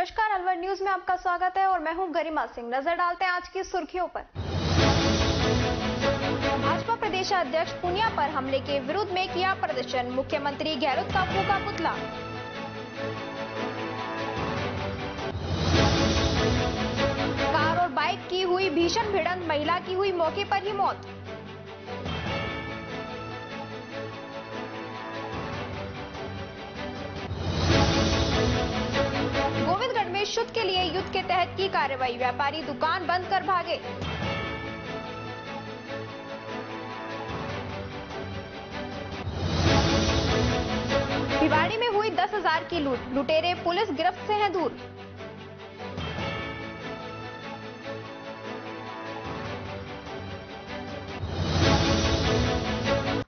नमस्कार, अलवर न्यूज में आपका स्वागत है और मैं हूं गरिमा सिंह। नजर डालते हैं आज की सुर्खियों पर। भाजपा प्रदेशाध्यक्ष पूनिया पर हमले के विरोध में किया प्रदर्शन, मुख्यमंत्री गहलोत का फूंका पुतला। कार और बाइक की हुई भीषण भिड़ंत, महिला की हुई मौके पर ही मौत। गोविंदगढ़ में शुद्ध के लिए युद्ध के तहत की कार्रवाई, व्यापारी दुकान बंद कर भागे। भिवाड़ी में हुई 10,000 की लूट, लुटेरे पुलिस गिरफ्त से हैं दूर।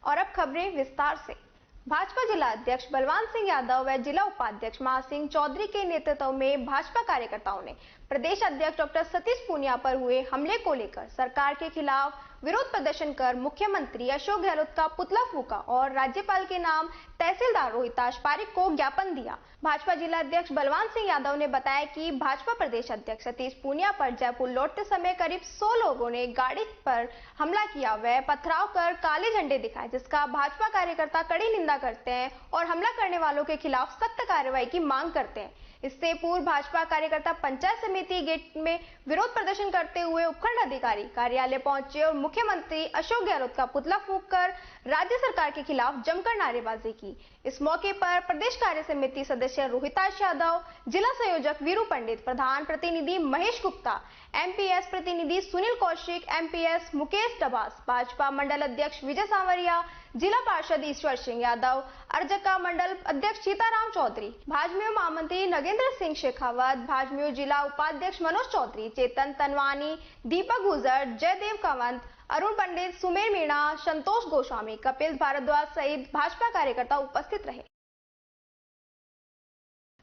और अब खबरें विस्तार से। भाजपा जिला अध्यक्ष बलवान सिंह यादव व जिला उपाध्यक्ष महासिंह चौधरी के नेतृत्व में भाजपा कार्यकर्ताओं ने प्रदेश अध्यक्ष डॉक्टर सतीश पूनिया पर हुए हमले को लेकर सरकार के खिलाफ विरोध प्रदर्शन कर मुख्यमंत्री अशोक गहलोत का पुतला फूंका और राज्यपाल के नाम तहसीलदार रोहिताश पारिक को ज्ञापन दिया। भाजपा जिला अध्यक्ष बलवान सिंह यादव ने बताया कि भाजपा प्रदेश अध्यक्ष सतीश पूनिया पर जयपुर लौटते समय करीब 100 लोगों ने गाड़ी पर हमला किया व पथराव कर काले झंडे दिखाए, जिसका भाजपा कार्यकर्ता कड़ी निंदा करते हैं और हमला करने वालों के खिलाफ सख्त कार्रवाई की मांग करते हैं। इससे पूर्व भाजपा कार्यकर्ता पंचायत समिति गेट में विरोध प्रदर्शन करते हुए उपखंड अधिकारी कार्यालय पहुंचे और मुख्यमंत्री अशोक गहलोत का पुतला फूंककर राज्य सरकार के खिलाफ जमकर नारेबाजी की। इस मौके पर प्रदेश कार्य समिति सदस्य रोहिताश यादव, जिला संयोजक वीरू पंडित, प्रधान प्रतिनिधि महेश गुप्ता, एमपीएस प्रतिनिधि सुनील कौशिक, एमपीएस मुकेश डबास, भाजपा मंडल अध्यक्ष विजय सांवरिया, जिला पार्षद ईश्वर सिंह यादव, अर्जका मंडल अध्यक्ष सीताराम चौधरी, भाजपा महामंत्री नगेंद्र सिंह शेखावत, भाजपा जिला उपाध्यक्ष मनोज चौधरी, चेतन तनवानी, दीपक गुजर, जयदेव कंवत, अरुण पंडित, सुमेर मीणा, संतोष गोस्वामी, कपिल भारद्वाज सहित भाजपा कार्यकर्ता उपस्थित रहे।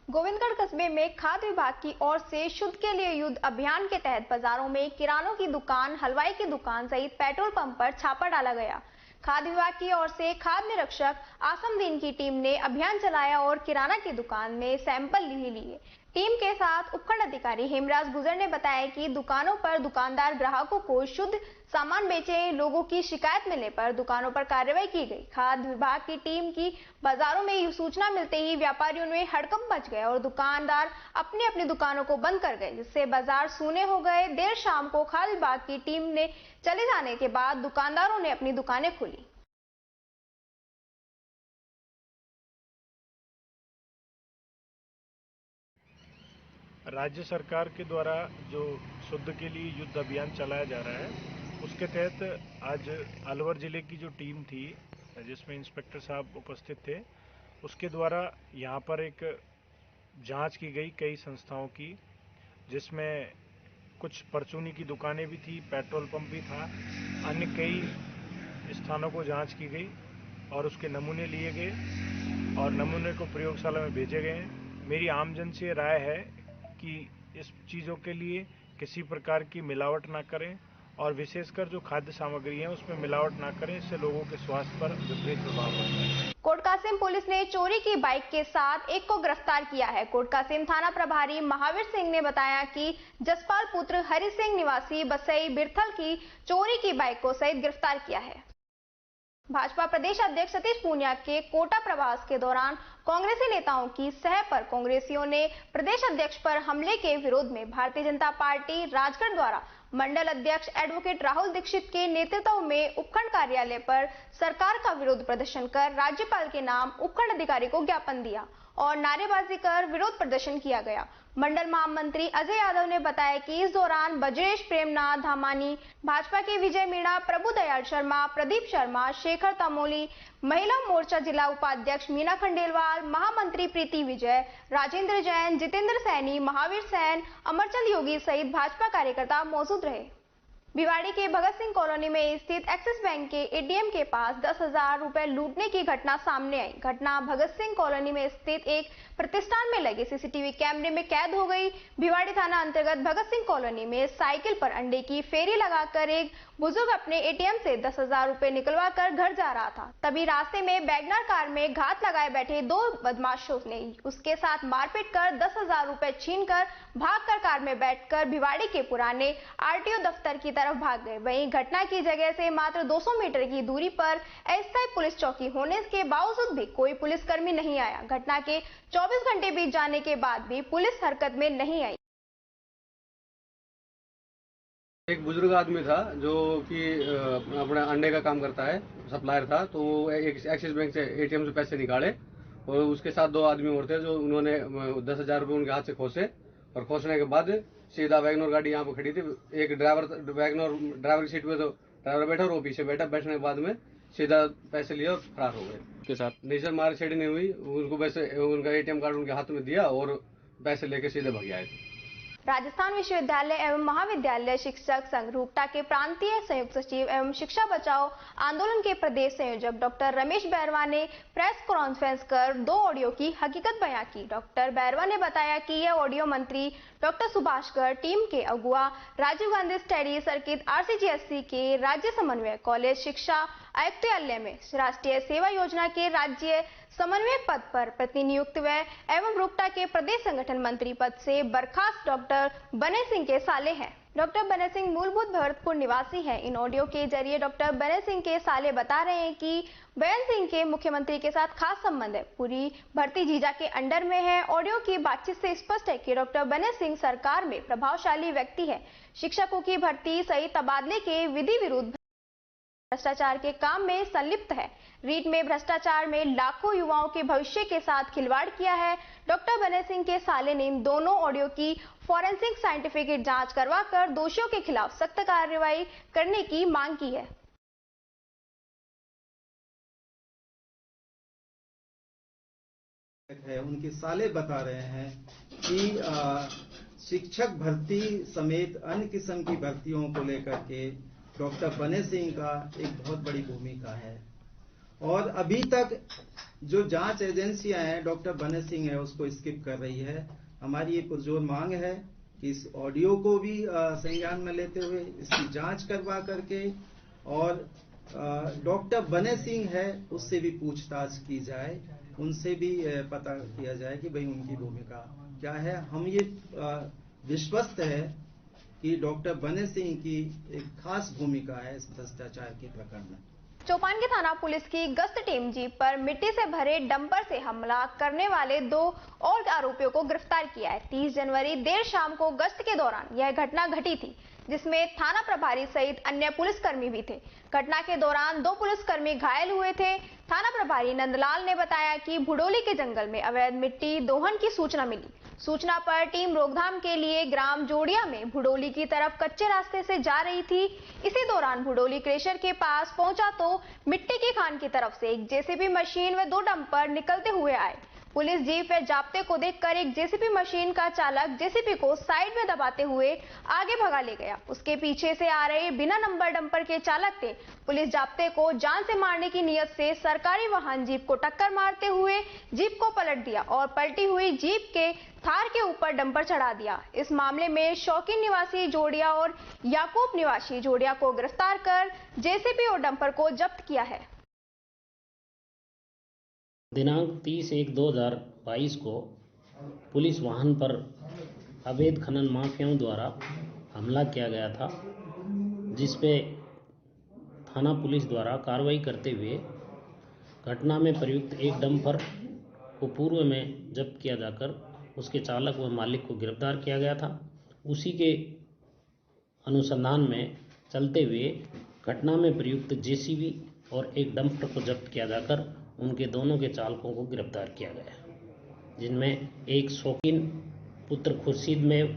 गोविंदगढ़ कस्बे में खाद्य विभाग की ओर से शुद्ध के लिए युद्ध अभियान के तहत बाजारों में किरानों की दुकान, हलवाई की दुकान सहित पेट्रोल पंप पर छापा डाला गया। खाद्य विभाग की ओर से खाद्य निरीक्षक आसमदीन की टीम ने अभियान चलाया और किराना की दुकान में सैंपल लिए। टीम के साथ उपखंड अधिकारी हेमराज गुजर ने बताया कि दुकानों पर दुकानदार ग्राहकों को शुद्ध सामान बेचे, लोगों की शिकायत मिलने पर दुकानों पर कार्रवाई की गई। खाद्य विभाग की टीम की बाजारों में सूचना मिलते ही व्यापारियों में हड़कंप मच गया और दुकानदार अपनी अपनी दुकानों को बंद कर गए, जिससे बाजार सूने हो गए। देर शाम को खाद्य विभाग की टीम ने चले जाने के बाद दुकानदारों ने अपनी दुकानें खोली। राज्य सरकार के द्वारा जो शुद्ध के लिए युद्ध अभियान चलाया जा रहा है, उसके तहत आज अलवर जिले की जो टीम थी, जिसमें इंस्पेक्टर साहब उपस्थित थे, उसके द्वारा यहाँ पर एक जांच की गई कई संस्थाओं की, जिसमें कुछ परचूनी की दुकानें भी थी, पेट्रोल पंप भी था, अन्य कई स्थानों को जांच की गई और उसके नमूने लिए गए और नमूने को प्रयोगशाला में भेजे गए हैं। मेरी आमजन से राय है कि इस चीज़ों के लिए किसी प्रकार की मिलावट ना करें और विशेषकर जो खाद्य सामग्री है उसमें मिलावट ना करें, इससे लोगों के स्वास्थ्य पर विपरीत प्रभाव पड़ता है। कोटकासिम पुलिस ने चोरी की बाइक के साथ एक को गिरफ्तार किया है। कोटकासिम थाना प्रभारी महावीर सिंह ने बताया कि जसपाल पुत्र हरि सिंह निवासी बसई बिरथल की चोरी की बाइक को सहित गिरफ्तार किया है। भाजपा प्रदेश अध्यक्ष सतीश पूनिया के कोटा प्रवास के दौरान कांग्रेसी नेताओं की सह पर कांग्रेसियों ने प्रदेश अध्यक्ष पर हमले के विरोध में भारतीय जनता पार्टी राजगढ़ द्वारा मंडल अध्यक्ष एडवोकेट राहुल दीक्षित के नेतृत्व में उपखंड कार्यालय पर सरकार का विरोध प्रदर्शन कर राज्यपाल के नाम उपखंड अधिकारी को ज्ञापन दिया और नारेबाजी कर विरोध प्रदर्शन किया गया। मंडल महामंत्री अजय यादव ने बताया कि इस दौरान ब्रजेश प्रेमनाथ धामानी, भाजपा के विजय मीणा, प्रभु दयाल शर्मा, प्रदीप शर्मा, शेखर तमोली, महिला मोर्चा जिला उपाध्यक्ष मीना खंडेलवाल, महामंत्री प्रीति विजय, राजेंद्र जैन, जितेंद्र सैनी, महावीर सैन, अमरचंद योगी सहित भाजपा कार्यकर्ता मौजूद रहे। भिवाड़ी के भगत सिंह कॉलोनी में स्थित एक्सिस बैंक के एटीएम के पास 10,000 रुपए लूटने की घटना सामने आई। घटना भगत सिंह कॉलोनी में स्थित एक प्रतिष्ठान में लगे सीसीटीवी कैमरे में कैद हो गई। भिवाड़ी थाना अंतर्गत भगत सिंह कॉलोनी में साइकिल पर अंडे की फेरी लगाकर एक बुजुर्ग अपने एटीएम से 10,000 रुपए निकलवा कर घर जा रहा था, तभी रास्ते में वैगनर कार में घात लगाए बैठे दो बदमाशों ने उसके साथ मारपीट कर 10,000 रुपए छीनकर भागकर कार में बैठकर भिवाड़ी के पुराने आरटीओ दफ्तर की तरफ भाग गए। वहीं घटना की जगह से मात्र 200 मीटर की दूरी पर एसआई पुलिस चौकी होने के बावजूद भी कोई पुलिसकर्मी नहीं आया। घटना के 24 घंटे बीत जाने के बाद भी पुलिस हरकत में नहीं आई। एक बुजुर्ग आदमी था जो कि अपना अंडे का काम करता है, सप्लायर था। तो वो एक एक्सिस बैंक से एटीएम से पैसे निकाले और उसके साथ दो आदमी और थे जो उन्होंने 10,000 रुपये उनके हाथ से खोसे और खोसने के बाद सीधा वैगनर गाड़ी यहाँ पर खड़ी थी। एक ड्राइवर की सीट पे तो ड्राइवर बैठा और वो पीछे बैठा। बैठने के बाद में सीधा पैसे लिए और फरार हो गए। के साथ नहीं सर, मार छेड़ी नहीं हुई। उनको वैसे उनका एटीएम कार्ड उनके हाथ में दिया और पैसे लेके सीधे भग आए। राजस्थान विश्वविद्यालय एवं महाविद्यालय शिक्षक संघ रूपटा के प्रांतीय संयुक्त सचिव एवं शिक्षा बचाओ आंदोलन के प्रदेश संयोजक डॉक्टर रमेश बैरवा ने प्रेस कॉन्फ्रेंस कर दो ऑडियो की हकीकत बयां की। डॉक्टर बैरवा ने बताया कि यह ऑडियो मंत्री डॉक्टर सुभाष गर्ग, टीम के अगुआ राजीव गांधी स्टडी सर्किट आरसीजीएससी के राज्य समन्वय, कॉलेज शिक्षा आयुक्तालय में राष्ट्रीय सेवा योजना के राज्य समन्वय पद पर प्रतिनियुक्त हुए एवं रूपटा के प्रदेश संगठन मंत्री पद से बर्खास्त डॉक्टर बने सिंह के साले हैं। डॉक्टर बने सिंह मूलभूत भरतपुर निवासी हैं। इन ऑडियो के जरिए डॉक्टर बने सिंह के साले बता रहे हैं कि बयान सिंह के मुख्यमंत्री के साथ खास संबंध है, पूरी भर्ती जीजा के अंडर में है। ऑडियो की बातचीत से स्पष्ट है कि डॉक्टर बने सिंह सरकार में प्रभावशाली व्यक्ति है। शिक्षकों की भर्ती सही तबादले के विधि विरुद्ध भ्रष्टाचार के काम में संलिप्त है। रीट में भ्रष्टाचार में लाखों युवाओं के भविष्य के साथ खिलवाड़ किया है। डॉक्टर बने सिंह के साले ने इन दोनों ऑडियो की फॉरेंसिक साइंटिफिक जांच करवाकर दोषियों के खिलाफ सख्त कार्रवाई करने की मांग की है। उनके साले बता रहे हैं कि शिक्षक भर्ती समेत अन्य किस्म की भर्तियों को लेकर के डॉक्टर बने सिंह का एक बहुत बड़ी भूमिका है और अभी तक जो जांच एजेंसियां हैं डॉक्टर बने सिंह है उसको स्किप कर रही है। हमारी ये पुरजोर मांग है कि इस ऑडियो को भी संज्ञान में लेते हुए इसकी जांच करवा करके और डॉक्टर बने सिंह है उससे भी पूछताछ की जाए, उनसे भी पता किया जाए कि भाई उनकी भूमिका क्या है। हम ये विश्वस्त है कि डॉक्टर बने सिंह की एक खास भूमिका है इस भ्रष्टाचार के प्रकरण में। चौपान थाना पुलिस की गश्त टीम जीप पर मिट्टी से भरे डंपर से हमला करने वाले दो और आरोपियों को गिरफ्तार किया है। 30 जनवरी देर शाम को गश्त के दौरान यह घटना घटी थी, जिसमें थाना प्रभारी सहित अन्य पुलिसकर्मी भी थे। घटना के दौरान दो पुलिसकर्मी घायल हुए थे। थाना प्रभारी नंदलाल ने बताया कि भुडोली के जंगल में अवैध मिट्टी दोहन की सूचना मिली। सूचना पर टीम रोकथाम के लिए ग्राम जोड़िया में भुडोली की तरफ कच्चे रास्ते से जा रही थी। इसी दौरान भुडोली क्रेशर के पास पहुंचा तो मिट्टी की खान की तरफ से एक जेसीबी मशीन व दो डंपर निकलते हुए आए। पुलिस जीप व जाप्ते को देखकर एक जेसीबी मशीन का चालक जेसीबी को साइड में दबाते हुए आगे भगा ले गया। उसके पीछे से आ रहे बिना नंबर डंपर के चालक ने पुलिस जाप्ते को जान से मारने की नियत से सरकारी वाहन जीप को टक्कर मारते हुए जीप को पलट दिया और पलटी हुई जीप के थार के ऊपर डंपर चढ़ा दिया। इस मामले में शौकीन निवासी जोड़िया और याकूब निवासी जोड़िया को गिरफ्तार कर जेसीबी और डंपर को जब्त किया है। दिनांक 30/1/2022 को पुलिस वाहन पर अवैध खनन माफियाओं द्वारा हमला किया गया था, जिसपे थाना पुलिस द्वारा कार्रवाई करते हुए घटना में प्रयुक्त एक डंपर को पूर्व में जब्त किया जाकर उसके चालक व मालिक को गिरफ्तार किया गया था। उसी के अनुसंधान में चलते हुए घटना में प्रयुक्त जेसीबी और एक डंपर को जब्त किया जाकर उनके दोनों के चालकों को गिरफ्तार किया गया, जिनमें एक शौकीन पुत्र खुर्शीद मेव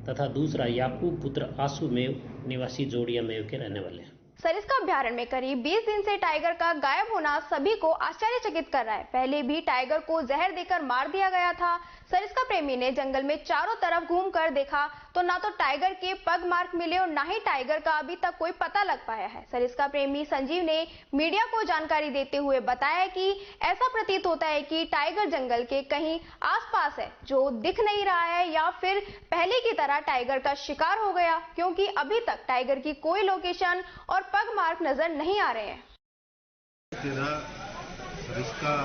तथा दूसरा याकूब पुत्र आसू मेव निवासी जोड़िया मेव के रहने वाले हैं। सरिस्का अभ्यारण्य में करीब 20 दिन से टाइगर का गायब होना सभी को आश्चर्यचकित कर रहा है। पहले भी टाइगर को जहर देकर मार दिया गया था। सरिस्का प्रेमी ने जंगल में चारों तरफ घूमकर देखा तो ना तो टाइगर के पग मार्क मिले और ना ही टाइगर का अभी तक कोई पता लग पाया है। सरिस्का प्रेमी संजीव ने मीडिया को जानकारी देते हुए बताया कि ऐसा प्रतीत होता है कि टाइगर जंगल के कहीं आसपास है जो दिख नहीं रहा है, या फिर पहले की तरह टाइगर का शिकार हो गया, क्योंकि अभी तक टाइगर की कोई लोकेशन और पग मार्क नजर नहीं आ रहे हैं। सरिस्का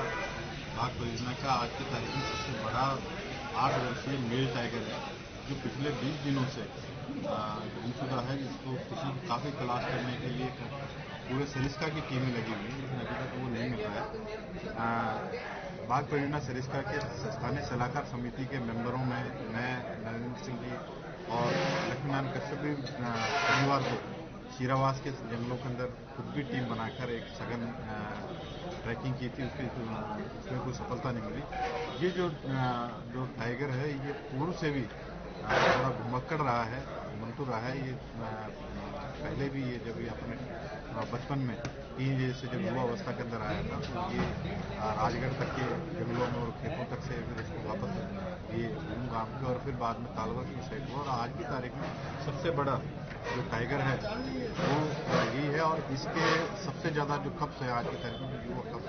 बाघ परियोजना का आज की तारीख में सबसे बड़ा 8 वर्षीय मेल टाइगर है, जो पिछले 20 दिनों से गुमशुदा है, जिसको काफ़ी तलाश करने के लिए पूरे सरिस्का की टीमें लगी हुई हैं, लेकिन अभी तक वो नहीं मिल रहा है। बाघ परियोजना सरिस्का के स्थानीय सलाहकार समिति के मेंबरों में मैं, नरेंद्र सिंह जी और लक्ष्मीनारायण कश्यप भी शनिवार को शीरावास के जंगलों के अंदर खुद भी टीम बनाकर एक सघन ट्रैकिंग की थी। उसमें कोई सफलता नहीं मिली। ये जो टाइगर है, ये पूर्व से भी थोड़ा घुमक्कड़ रहा है, मंतुर रहा है। ये पहले भी ये जब ये अपने बचपन में टीन जैसे जब युवा अवस्था के अंदर आया था, तो ये राजगढ़ तक के जंगलों में और खेतों तक से फिर इसको वापस ये घूम घाम के और फिर बाद में तालवर में सेट हुआ। और आज की तारीख में सबसे बड़ा जो टाइगर है वो यही है, और इसके सबसे ज़्यादा जो कप्स है आज की तारीख में, जो युवा कप्स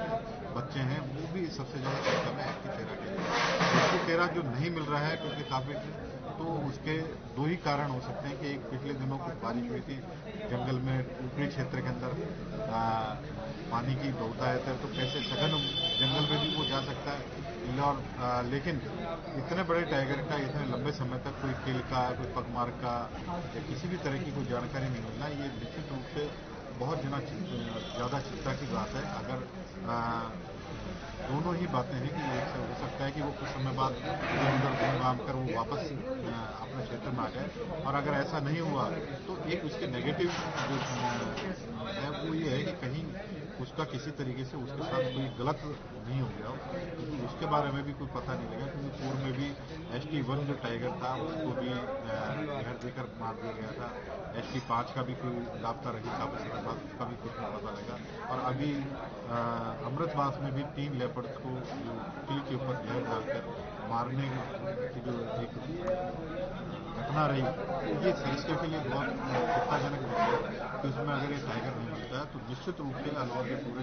बच्चे हैं, वो भी सबसे ज़्यादा संख्या में एक्टिव टेरा जो नहीं मिल रहा है, क्योंकि काफ़ी तो उसके दो ही कारण हो सकते हैं कि एक, पिछले दिनों कुछ बारिश हुई थी जंगल में, ऊपरी क्षेत्र के अंदर पानी की बहुतायत है, तो कैसे सघन जंगल में भी वो जा सकता है। और लेकिन इतने बड़े टाइगर का इतने लंबे समय तक कोई किल का, कोई पगमार्क का या किसी भी तरह की कोई जानकारी नहीं मिलना, ये निश्चित रूप से बहुत ज़्यादा चिंता की बात है। अगर दोनों ही बातें हैं कि एक से हो सकता है कि वो कुछ समय बाद इधर उधर घूम घाम कर वो वापस अपने क्षेत्र में आ जाए, और अगर ऐसा नहीं हुआ तो एक उसके नेगेटिव जो है वो ये है कि कहीं उसका किसी तरीके से उसके साथ कोई गलत नहीं हो गया हो, क्योंकि उसके बारे में भी कोई पता नहीं लगा। क्योंकि पूर्व में भी ST1 जो टाइगर था उसको भी जहर देकर मार दिया गया था। ST5 का भी कोई लापता रही काफी समय बाद, उसका भी कुछ नहीं पता लगा। और अभी अमृतवास में भी 3 लेपर्ड्स को जो किल के ऊपर जहर डालकर मारने की जो एक घटना रही, ये सरिस्का के लिए बहुत चिंताजनक विषय है कि उसमें अगर ये टाइगर नहीं मिलता है तो निश्चित रूप से अलवर के पूरे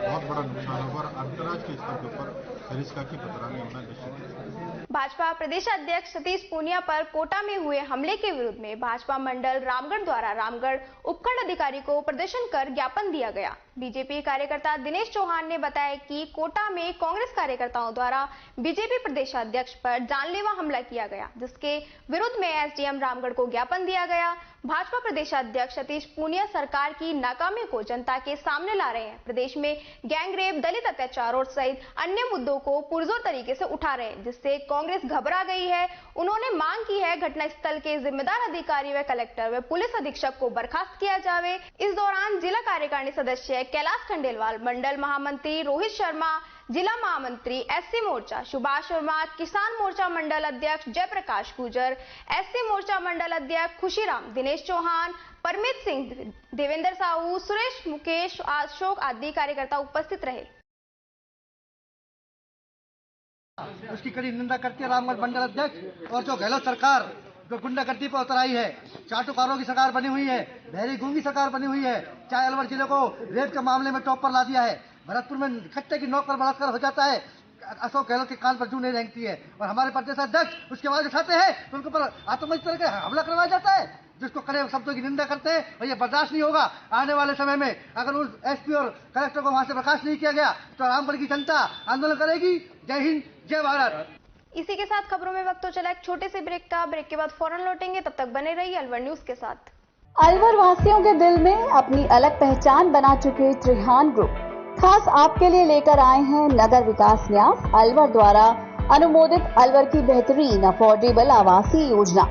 बहुत बड़ा नुकसान होगा, और अंतर्राष्ट्रीय स्तर के ऊपर सरिस्का की बदनामी होना निश्चित। भाजपा प्रदेश अध्यक्ष सतीश पूनिया पर कोटा में हुए हमले के विरोध में भाजपा मंडल रामगढ़ द्वारा रामगढ़ उपखंड अधिकारी को प्रदर्शन कर ज्ञापन दिया गया। बीजेपी कार्यकर्ता दिनेश चौहान ने बताया कि कोटा में कांग्रेस कार्यकर्ताओं द्वारा बीजेपी प्रदेश अध्यक्ष पर जानलेवा हमला किया गया, जिसके विरुद्ध में SDM रामगढ़ को ज्ञापन दिया गया। भाजपा प्रदेश अध्यक्ष सतीश पूनिया सरकार की नाकामी को जनता के सामने ला रहे हैं। प्रदेश में गैंगरेप, दलित अत्याचार और सहित अन्य मुद्दों को पुरजोर तरीके से उठा रहे हैं, जिससे कांग्रेस घबरा गई है। उन्होंने मांग की है घटनास्थल के जिम्मेदार अधिकारी व कलेक्टर व पुलिस अधीक्षक को बर्खास्त किया जावे। इस दौरान जिला कार्यकारिणी सदस्य कैलाश खंडेलवाल, मंडल महामंत्री रोहित शर्मा, जिला महामंत्री SC मोर्चा सुभाष वर्मा, किसान मोर्चा मंडल अध्यक्ष जयप्रकाश गुजर, SC मोर्चा मंडल अध्यक्ष खुशीराम, दिनेश चौहान, परमित सिंह, देवेंद्र साहू, सुरेश, मुकेश, अशोक आदि कार्यकर्ता उपस्थित रहे। उसकी कड़ी निंदा करती है रामगढ़ मंडल अध्यक्ष, और जो गहलोत सरकार जो गुंडागर्दी पर उतर आई है, चाटुकारों की सरकार बनी हुई है, बहरी गूंगी सरकार बनी हुई है, चाहे अलवर जिले को रेप के मामले में टॉप पर ला दिया है, भरतपुर में खट्टे की नोक पर बलात्कार हो जाता है, अशोक गहलोत के कान पर जू नहीं रेंगती है, और हमारे प्रदेश अध्यक्ष उसके बाद उठाते हैं तो उनके ऊपर आतंकवादी तरह का हमला करवाया जाता है, जिसको कड़े शब्दों की निंदा करते हैं, और ये बर्दाश्त नहीं होगा। आने वाले समय में अगर उस SP और कलेक्टर को वहां से बर्खास्त नहीं किया गया तो रामगढ़ की जनता आंदोलन करेगी। जय हिंद, जय भारत। इसी के साथ खबरों में वक्त तो चला एक छोटे से ब्रेक का। ब्रेक के बाद फौरन लौटेंगे, तब तक बने रहिए अलवर न्यूज के साथ। अलवर वासियों के दिल में अपनी अलग पहचान बना चुके त्रिहान ग्रुप खास आपके लिए लेकर आए हैं नगर विकास न्यास अलवर द्वारा अनुमोदित अलवर की बेहतरीन अफोर्डेबल आवासीय योजना,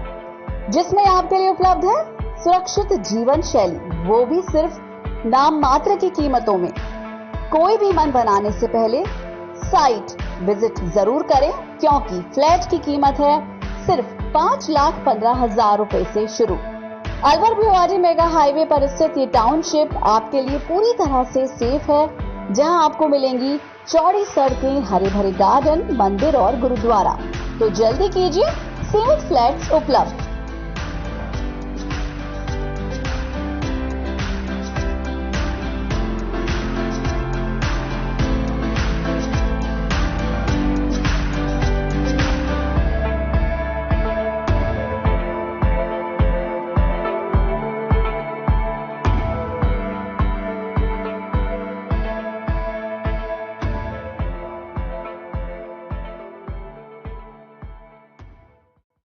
जिसमें आपके लिए उपलब्ध है सुरक्षित जीवन शैली, वो भी सिर्फ नाम मात्र की कीमतों में। कोई भी मन बनाने से पहले साइट विजिट जरूर करें, क्योंकि फ्लैट की कीमत है सिर्फ 5,15,000 रुपए से शुरू। अलवर भिवाड़ी मेगा हाईवे पर स्थित ये टाउनशिप आपके लिए पूरी तरह से सेफ है, जहां आपको मिलेंगी चौड़ी सड़कें, हरे भरे गार्डन, मंदिर और गुरुद्वारा। तो जल्दी कीजिए, सीमित फ्लैट्स उपलब्ध।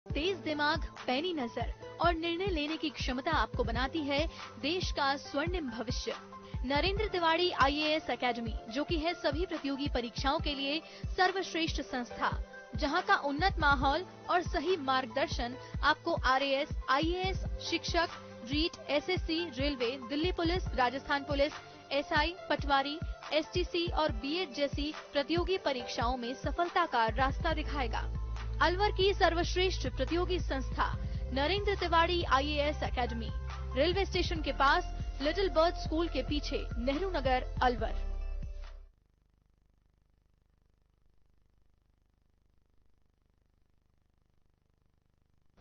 तेज दिमाग, पैनी नजर और निर्णय लेने की क्षमता आपको बनाती है देश का स्वर्णिम भविष्य। नरेंद्र तिवारी IAS एकेडमी, जो कि है सभी प्रतियोगी परीक्षाओं के लिए सर्वश्रेष्ठ संस्था, जहां का उन्नत माहौल और सही मार्गदर्शन आपको RAS, IAS, शिक्षक, REET, SSC, railway, Delhi police, Rajasthan police, SI, Patwari, STC और B.Ed जैसी प्रतियोगी परीक्षाओं में सफलता का रास्ता दिखाएगा। अलवर की सर्वश्रेष्ठ प्रतियोगी संस्था Narendra Tiwari IAS academy, railway station के पास, लिटिल बर्ड स्कूल के पीछे, नेहरू नगर, अलवर।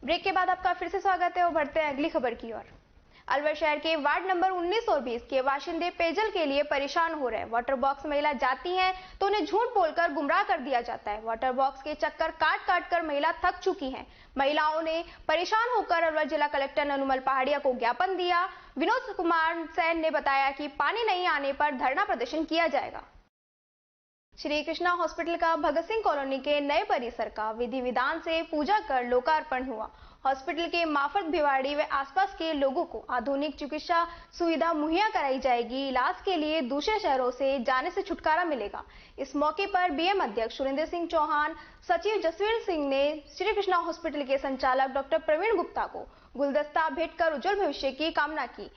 ब्रेक के बाद आपका फिर से स्वागत है और बढ़ते हैं अगली खबर की ओर। अलवर शहर के वार्ड नंबर 19 और 20 के बाशिंदे पेयजल के लिए परेशान हो रहे हैं। वाटर बॉक्स महिला जाती हैं तो उन्हें झूठ बोलकर गुमराह कर दिया जाता है। वाटर बॉक्स के चक्कर काट काट कर महिला थक चुकी हैं। महिलाओं ने परेशान होकर अलवर जिला कलेक्टर ननुमल पहाड़िया को ज्ञापन दिया। विनोद कुमार सैन ने बताया कि पानी नहीं आने पर धरना प्रदर्शन किया जाएगा। श्री कृष्णा हॉस्पिटल का भगत सिंह कॉलोनी के नए परिसर का विधि विधान से पूजा कर लोकार्पण हुआ। हॉस्पिटल के माफत भिवाड़ी व आसपास के लोगों को आधुनिक चिकित्सा सुविधा मुहैया कराई जाएगी। इलाज के लिए दूसरे शहरों से जाने से छुटकारा मिलेगा। इस मौके पर BM अध्यक्ष सुरेंद्र सिंह चौहान, सचिव जसवीर सिंह ने श्री कृष्णा हॉस्पिटल के संचालक डॉक्टर प्रवीण गुप्ता को गुलदस्ता भेंट कर उज्जवल भविष्य की कामना की।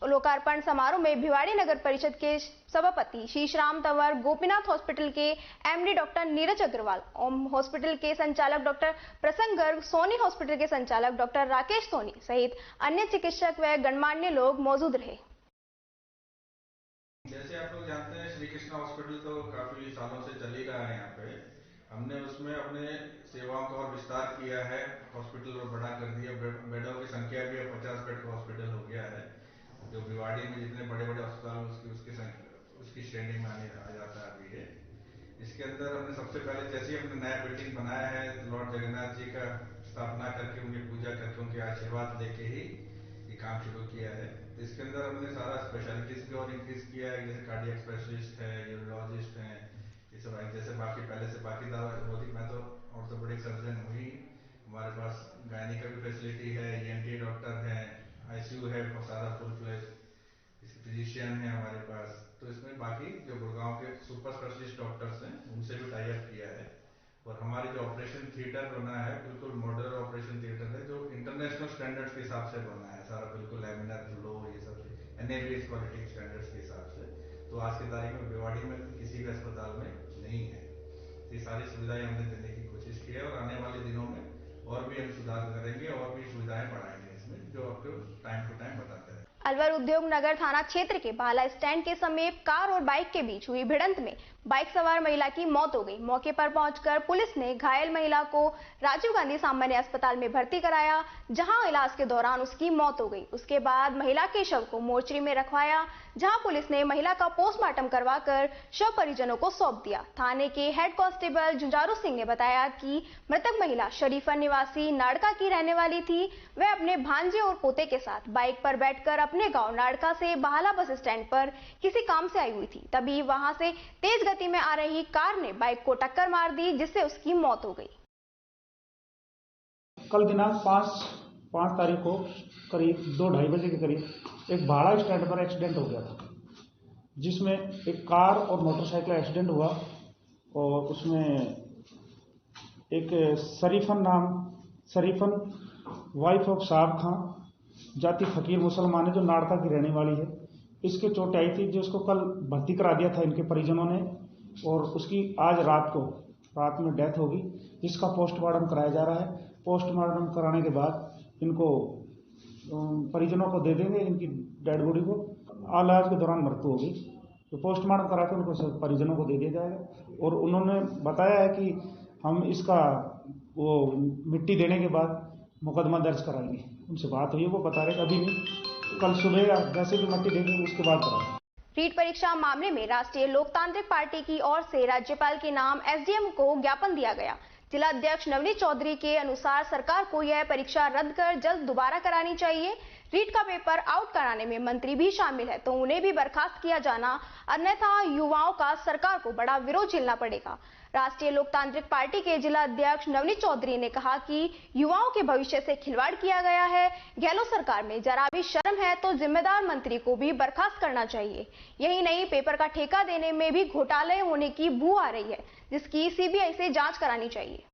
लोकार्पण समारोह में भिवाड़ी नगर परिषद के सभापति शीशराम तंवर, गोपीनाथ हॉस्पिटल के MD डॉक्टर नीरज अग्रवाल, ओम हॉस्पिटल के संचालक डॉक्टर प्रसंग गर्ग, सोनी हॉस्पिटल के संचालक डॉक्टर राकेश सोनी सहित अन्य चिकित्सक व गणमान्य लोग मौजूद रहे। जैसे आप लोग जानते हैं, श्री कृष्णा हॉस्पिटल तो काफी सालों से चल ही रहा है। यहाँ पे हमने उसमें अपने सेवाओं का और विस्तार किया है, हॉस्पिटल और बड़ा कर दिया। बेडों की संख्या भी अब 50 बेड का हॉस्पिटल हो गया है, जो भिवाड़ी में जितने बड़े बड़े अस्पताल उसकी श्रेणी में आ जाता है अभी ये। इसके अंदर हमने सबसे पहले जैसे हमने नया बिल्डिंग बनाया है, लॉर्ड जगन्नाथ जी का स्थापना करके, उनकी पूजा करके, उनके आशीर्वाद लेके ही ये काम शुरू किया है। तो इसके अंदर हमने सारा स्पेशलिटीज भी और इंक्रीज किया है, जैसे कार्डियक स्पेशलिस्ट है, यूरोलॉजिस्ट है, ये सब जैसे बाकी पहले से बाकी दवा। मैं तो ऑर्थोपेडिक सर्जन हुई, हमारे पास गायनी का भी फैसिलिटी है, ENT डॉक्टर है, ICU है, सारा फुल फ्लेज फिजिशियन है हमारे पास। तो इसमें बाकी जो गुड़गांव के सुपर स्पेशलिस्ट डॉक्टर्स हैं, उनसे भी टाई अप किया है। और हमारे जो ऑपरेशन थिएटर बना है, बिल्कुल मॉडर्न ऑपरेशन थिएटर है, जो इंटरनेशनल स्टैंडर्ड्स के हिसाब से बना है सारा, बिल्कुल लैमिनार फ्लो, ये सब NABS क्वालिटी स्टैंडर्ड्स के हिसाब से। तो आज की तारीख में भिवाड़ी में किसी भी अस्पताल में नहीं है। ये सारी सुविधाएं हमने देने की कोशिश की है और आने वाले दिनों में और भी हम सुधार करेंगे और भी सुविधाएं बढ़ाएंगे इसमें, जो आपको टाइम टू टाइम बताते हैं। अलवर उद्योग नगर थाना क्षेत्र के भाला स्टैंड के समीप कार और बाइक के बीच हुई भिड़ंत में बाइक सवार महिला की मौत हो गई। मौके पर पहुंचकर पुलिस ने घायल महिला को राजीव गांधी सामान्य अस्पताल में भर्ती कराया, जहां इलाज के दौरान उसकी मौत हो गई। उसके बाद महिला के शव को मोर्चरी में रखवाया, जहां पुलिस ने महिला का पोस्टमार्टम करवाकर शव परिजनों को सौंप दिया। थाने के हेड कांस्टेबल जुंजारू सिंह ने बताया कि मृतक महिला शरीफा निवासी नाड़का की रहने वाली थी। वह अपने भांजे और पोते के साथ बाइक पर बैठकर अपने गांव नाड़का से बहाला बस स्टैंड पर किसी काम से आई हुई थी। तभी वहां से तेज गति में आ रही कार ने बाइक को टक्कर मार दी, जिससे उसकी मौत हो गई। कल दिनांक 5 तारीख को करीब 2-2:30 बजे के करीब एक भाड़ा स्टैंड पर एक्सीडेंट हो गया था, जिसमें एक कार और मोटरसाइकिल एक्सीडेंट हुआ और उसमें एक शरीफन वाइफ ऑफ साहब खां, जाति फकीर मुसलमान है, जो नाड़का की रहने वाली है। इसके चोट आई थी, जिसको कल भर्ती करा दिया था इनके परिजनों ने, और उसकी आज रात में डेथ होगी, जिसका पोस्टमार्टम कराया जा रहा है। पोस्टमार्टम कराने के बाद इनको परिजनों को दे देंगे, इनकी डेड बॉडी को। इलाज के दौरान मृत्यु होगी तो पोस्टमार्टम करा के उनको परिजनों को दे दिया जाएगा। और उन्होंने बताया है कि हम इसका वो मिट्टी देने के बाद मुकदमा दर्ज कराएंगे। उनसे बात हुई, वो बता रहे अभी नहीं, कल सुबह या जैसे भी मिट्टी देंगे उसके बाद कराएंगे। रीट परीक्षा मामले में राष्ट्रीय लोकतांत्रिक पार्टी की ओर से राज्यपाल के नाम एसडीएम को ज्ञापन दिया गया। जिला अध्यक्ष नवनीत चौधरी के अनुसार सरकार को यह परीक्षा रद्द कर जल्द दोबारा करानी चाहिए। रीट का पेपर आउट कराने में मंत्री भी शामिल है तो उन्हें भी बर्खास्त किया जाना, अन्यथा युवाओं का सरकार को बड़ा विरोध झेलना पड़ेगा। राष्ट्रीय लोकतांत्रिक पार्टी के जिला अध्यक्ष नवनीत चौधरी ने कहा कि युवाओं के भविष्य से खिलवाड़ किया गया है। गहलोत सरकार में जरा भी शर्म है तो जिम्मेदार मंत्री को भी बर्खास्त करना चाहिए। यही नहीं, पेपर का ठेका देने में भी घोटाले होने की बू आ रही है, जिसकी सीबीआई से जांच करानी चाहिए।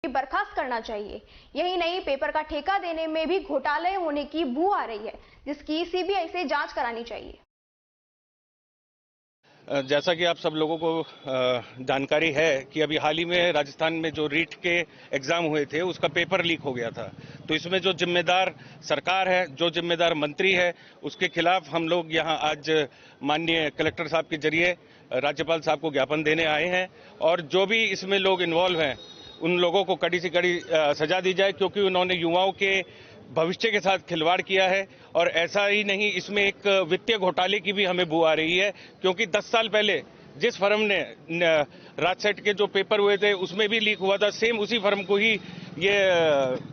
बर्खास्त करना चाहिए। यही नहीं, पेपर का ठेका देने में भी घोटाले होने की बू आ रही है, जिसकी सीबीआई से जांच करानी चाहिए। जैसा कि आप सब लोगों को जानकारी है कि अभी हाल ही में राजस्थान में जो रीट के एग्जाम हुए थे उसका पेपर लीक हो गया था। तो इसमें जो जिम्मेदार सरकार है, जो जिम्मेदार मंत्री है, उसके खिलाफ हम लोग यहाँ आज माननीय कलेक्टर साहब के जरिए राज्यपाल साहब को ज्ञापन देने आए हैं और जो भी इसमें लोग इन्वॉल्व हैं उन लोगों को कड़ी से कड़ी सजा दी जाए, क्योंकि उन्होंने युवाओं के भविष्य के साथ खिलवाड़ किया है। और ऐसा ही नहीं, इसमें एक वित्तीय घोटाले की भी हमें बू आ रही है, क्योंकि 10 साल पहले जिस फर्म ने राजसेट के जो पेपर हुए थे उसमें भी लीक हुआ था, सेम उसी फर्म को ही ये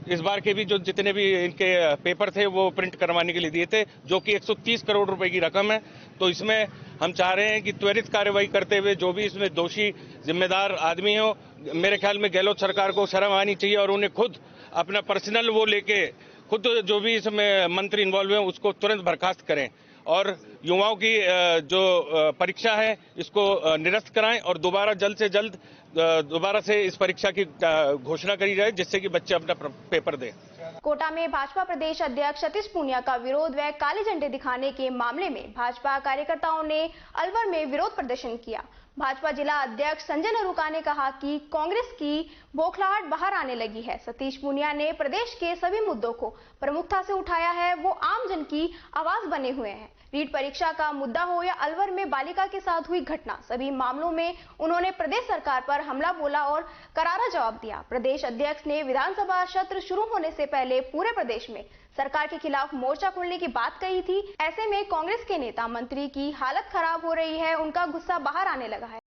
इस बार के भी जो जितने भी इनके पेपर थे वो प्रिंट करवाने के लिए दिए थे, जो कि 130 करोड़ रुपए की रकम है। तो इसमें हम चाह रहे हैं कि त्वरित कार्रवाई करते हुए जो भी इसमें दोषी जिम्मेदार आदमी हो, मेरे ख्याल में गहलोत सरकार को शर्म आनी चाहिए और उन्हें खुद अपना पर्सनल वो लेके खुद जो भी इसमें मंत्री इन्वॉल्व हैं उसको तुरंत बर्खास्त करें और युवाओं की जो परीक्षा है इसको निरस्त कराएं और दोबारा जल्द से जल्द दोबारा से इस परीक्षा की घोषणा करी जाए, जिससे कि बच्चे अपना पेपर दें। कोटा में भाजपा प्रदेश अध्यक्ष सतीश पूनिया का विरोध व काले झंडे दिखाने के मामले में भाजपा कार्यकर्ताओं ने अलवर में विरोध प्रदर्शन किया। भाजपा जिला अध्यक्ष संजय नरूका ने कहा कि कांग्रेस की बौखलाहट बाहर आने लगी है। सतीश पूनिया ने प्रदेश के सभी मुद्दों को प्रमुखता से उठाया है, वो आम जन की आवाज बने हुए हैं। रीट परीक्षा का मुद्दा हो या अलवर में बालिका के साथ हुई घटना, सभी मामलों में उन्होंने प्रदेश सरकार पर हमला बोला और करारा जवाब दिया। प्रदेश अध्यक्ष ने विधानसभा सत्र शुरू होने से पहले पूरे प्रदेश में सरकार के खिलाफ मोर्चा खोलने की बात कही थी। ऐसे में कांग्रेस के नेता मंत्री की हालत खराब हो रही है, उनका गुस्सा बाहर आने लगा है।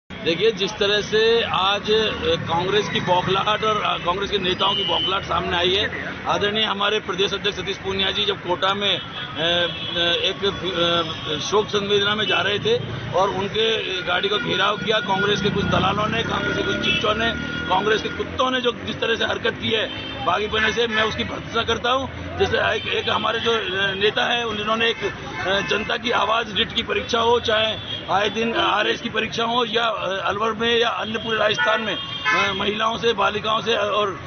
देखिए, जिस तरह से आज कांग्रेस की बौखलाहट और कांग्रेस के नेताओं की बौखलाहट सामने आई है, आदरणीय हमारे प्रदेश अध्यक्ष सतीश पूनिया जी जब कोटा में एक शोक संवेदना में जा रहे थे और उनके गाड़ी को घेराव किया कांग्रेस के कुछ दलालों ने, कांग्रेस के कुछ चिच्चों ने, कांग्रेस के कुत्तों ने जो जिस तरह से हरकत की है बागी पने से, मैं उसकी भर्त्सना करता हूं। जैसे एक हमारे जो नेता है उन्होंने एक जनता की आवाज रीट की परीक्षा हो, चाहे आए दिन आरएस की परीक्षा हो या अलवर में या अन्य पूरे राजस्थान में महिलाओं से, बालिकाओं से और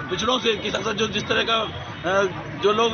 पिछड़ों से के साथ जो जिस तरह का जो लोग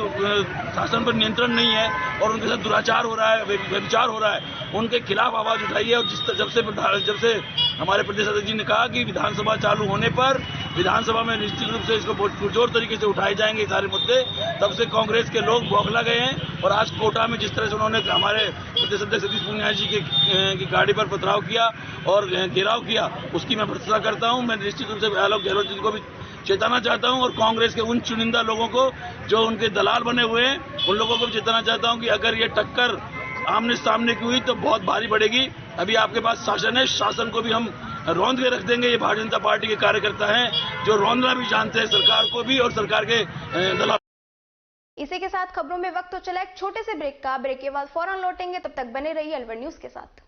शासन पर नियंत्रण नहीं है और उनके साथ दुराचार हो रहा है, व्यभिचार हो रहा है, उनके खिलाफ आवाज उठाई है। और जब से हमारे प्रदेश अध्यक्ष जी ने कहा कि विधानसभा चालू होने पर विधानसभा में निश्चित रूप से इसको पुरजोर तरीके से उठाए जाएंगे सारे मुद्दे, तब से कांग्रेस के लोग बौखला गए हैं। और आज कोटा में जिस तरह से उन्होंने हमारे प्रदेश अध्यक्ष सतीश पूनिया जी की गाड़ी पर पथराव किया और घेराव किया, उसकी मैं भर्त्सना करता हूं। मैं निश्चित रूप से आलोक गहलोत जी को भी चेताना चाहता हूं और कांग्रेस के उन चुनिंदा लोगों को जो उनके दलाल बने हुए हैं, उन लोगों को भी चेताना चाहता हूं कि अगर ये टक्कर आमने सामने की हुई तो बहुत भारी पड़ेगी। अभी आपके पास शासन है, शासन को भी हम रौंद के रख देंगे। ये भारतीय जनता पार्टी के कार्यकर्ता हैं जो रौंदना भी जानते हैं सरकार को भी और सरकार के दलाल। इसी के साथ खबरों में वक्त तो चला एक छोटे से ब्रेक का। ब्रेक के बाद फौरन लौटेंगे, तब तक बने रहिए अलवर न्यूज के साथ।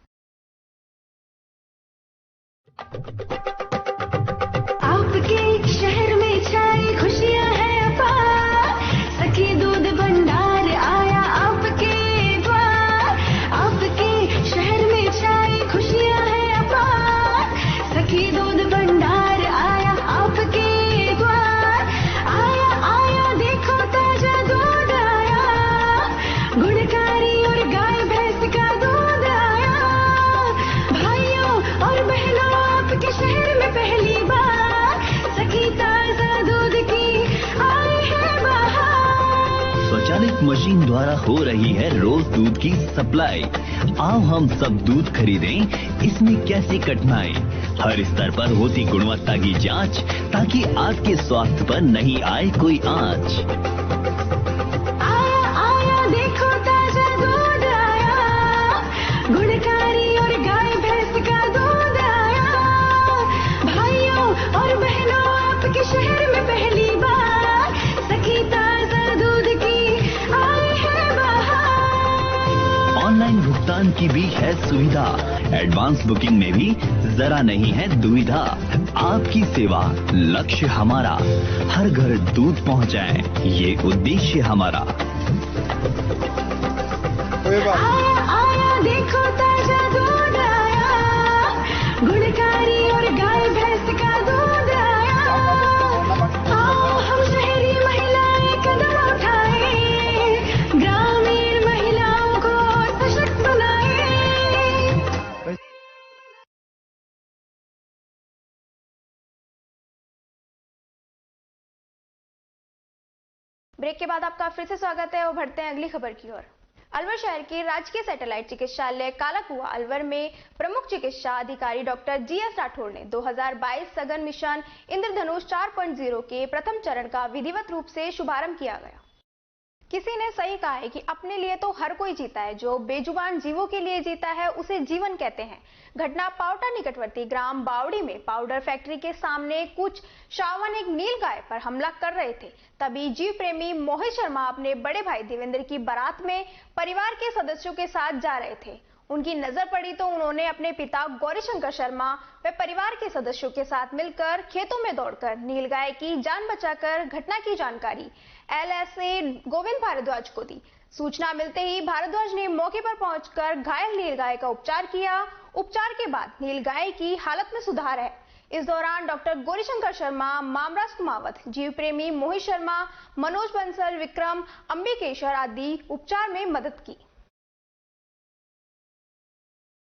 आपके शहर में छाई खुशियां हैं अपार, सखी दूध भंडार आया आपके द्वार। आपके शहर में छाई खुशियां हैं अपार, सखी दूध भंडार आया आपके द्वार। आया आया देखो ताजा दूध आया, गुणकारी और गाय भैंस का दूध आया। भाइयों और बहनों आपके शहर में पहली बार सखी ताजा दूध की आई है बहार। स्वचालित मशीन द्वारा हो रही है रोज दूध की सप्लाई। आओ हम सब दूध खरीदें, इसमें कैसी कठिनाई। हर स्तर पर होती गुणवत्ता की जांच, ताकि आपके स्वास्थ्य पर नहीं आए कोई आंच। आया आया देखो ताजा दूध आया, गुणकारी और गाय भैंस का दूध आया। भाइयों और बहनों आपके शहर में पहली बार सखी ताजा दूध की आई है बाहर। ऑनलाइन भुगतान की भी है सुविधा, एडवांस बुकिंग में भी जरा नहीं है दुविधा। आपकी सेवा लक्ष्य हमारा, हर घर दूध पहुंचाए ये उद्देश्य हमारा। आया आया देखो ताजा दूध आया, गुणकारी और गाय भैंस का दूध आया। आओ हम शहरी महिलाएं कदम उठाए, ग्रामीण महिलाओं को सशक्त बनाए। ब्रेक के बाद आपका फिर से स्वागत है और बढ़ते हैं अगली खबर की ओर। अलवर शहर के राजकीय सैटेलाइट चिकित्सालय कालाकुआ अलवर में प्रमुख चिकित्सा अधिकारी डॉक्टर जीएस राठौड़ ने 2022 सघन मिशन इंद्रधनुष 4.0 के प्रथम चरण का विधिवत रूप से शुभारंभ किया गया। किसी ने सही कहा है कि अपने लिए तो हर कोई जीता है, जो बेजुबान जीवों के लिए जीता है उसे जीवन कहते हैं। घटना पावटा निकटवर्ती ग्राम बावड़ी में पाउडर फैक्ट्री के सामने कुछ श्रावण एक नील गाय पर हमला कर रहे थे। तभी जीव प्रेमी मोहित शर्मा अपने बड़े भाई देवेंद्र की बारात में परिवार के सदस्यों के साथ जा रहे थे। उनकी नजर पड़ी तो उन्होंने अपने पिता गौरीशंकर शर्मा व परिवार के सदस्यों के साथ मिलकर खेतों में दौड़कर नीलगाय की जान बचाकर घटना की जानकारी एलएसए गोविंद भारद्वाज को दी। सूचना मिलते ही भारद्वाज ने मौके पर पहुंचकर घायल नीलगाय का उपचार किया। उपचार के बाद नीलगाय की हालत में सुधार है। इस दौरान डॉक्टर गौरीशंकर शर्मा, मामराज कुमावत, जीव प्रेमी मोहित शर्मा, मनोज बंसल, विक्रम, अंबिकेश्वर आदि उपचार में मदद की।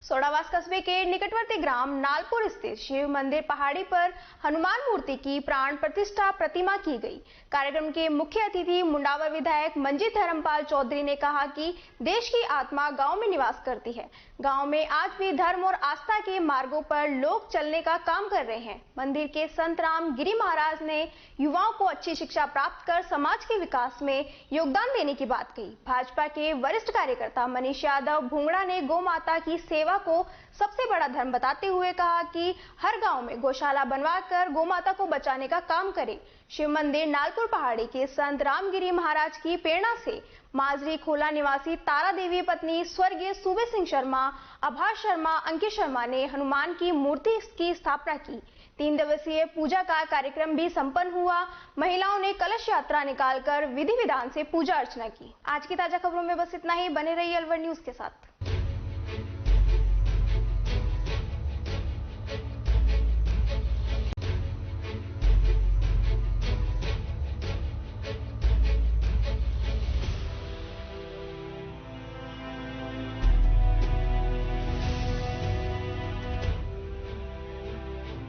सोडावास कस्बे के निकटवर्ती ग्राम नालपुर स्थित शिव मंदिर पहाड़ी पर हनुमान मूर्ति की प्राण प्रतिष्ठा प्रतिमा की गई। कार्यक्रम के मुख्य अतिथि मुंडावर विधायक मंजीत धर्मपाल चौधरी ने कहा कि देश की आत्मा गांव में निवास करती है। गांव में आज भी धर्म और आस्था के मार्गों पर लोग चलने का काम कर रहे हैं। मंदिर के संत राम गिरी महाराज ने युवाओं को अच्छी शिक्षा प्राप्त कर समाज के विकास में योगदान देने की बात कही। भाजपा के वरिष्ठ कार्यकर्ता मनीष यादव भूंगड़ा ने गौ माता की सेवा को सबसे बड़ा धर्म बताते हुए कहा कि हर गांव में गौशाला बनवाकर गौ माता को बचाने का काम करे। शिव मंदिर नालपुर पहाड़ी के संत रामगिरी महाराज की प्रेरणा से माजरी खोला निवासी तारा देवी पत्नी स्वर्गीय सूबे सिंह शर्मा, आभास शर्मा, अंकित शर्मा ने हनुमान की मूर्ति की स्थापना की। 3 दिवसीय पूजा का कार्यक्रम भी संपन्न हुआ। महिलाओं ने कलश यात्रा निकालकर विधि विधान से पूजा अर्चना की। आज की ताजा खबरों में बस इतना ही। बने रहिए अलवर न्यूज के साथ।